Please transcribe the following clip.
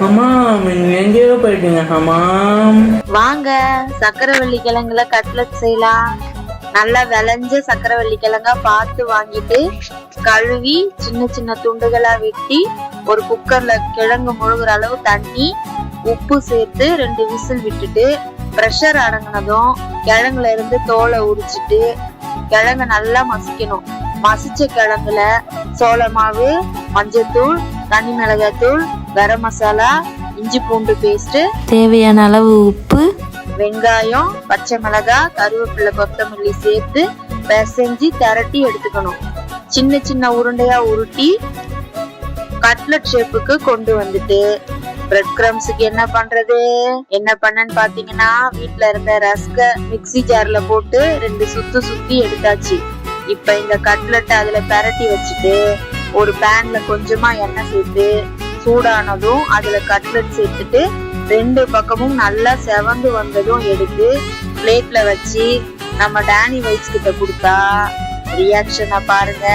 ஆமாம், எங்கேயோ போயிட்டீங்க ஆமாம். வாங்க, சக்கரவள்ளி கிழங்குல கட்லட் செய்யலாம். நல்லா விளைஞ்ச சக்கரவள்ளி கிழங்கா பார்த்து வாங்கிட்டு கழுவி சின்ன சின்ன துண்டுகளா வெட்டி ஒரு குக்கர்ல கிழங்கு முழுகிற அளவு தண்ணி உப்பு சேர்த்து 2 விசில் விட்டுட்டு பிரஷர் அடங்கினதும் கிழங்குல இருந்து தோலை உரிச்சிட்டு கிழங்கு நல்லா மசிக்கணும். மசிச்ச கிழங்குல சோள மாவு, மஞ்சத்தூள், தனி மிளகாய்த்தூள், கரம் மசாலா, இஞ்சி பூண்டு பேஸ்ட், தேவையான அளவு உப்பு, வெங்காயம், பச்சை மிளகாய், கருவேப்பிலை, கொத்தமல்லி சேர்த்து பிசைஞ்சு திரட்டி எடுத்துக்கணும். சின்ன சின்ன உருண்டையா உருட்டி கட்லட் ஷேப்புக்கு கொண்டு வந்துட்டு பிரெட் கிரம்ஸுக்கு என்ன பண்ணன்னு பாத்தீங்கன்னா, வீட்டுல இருந்த ரஸ்க மிக்ஸி ஜார்ல போட்டு 2 சுத்தி எடுத்தாச்சு. இப்ப இந்த கட்லெட் அதுல பரட்டி வச்சுட்டு ஒரு பேன்ல கொஞ்சமா எண்ணெய் சேர்த்து சூடானதும் அதுல கட்லெட் சேர்த்துட்டு 2 பக்கமும் நல்லா செவந்து வந்ததும் எடுத்து பிளேட்ல வச்சு நம்ம டேனி வைஸ் கிட்ட கொடுத்தா ரியாக்ஷனை பாருங்க.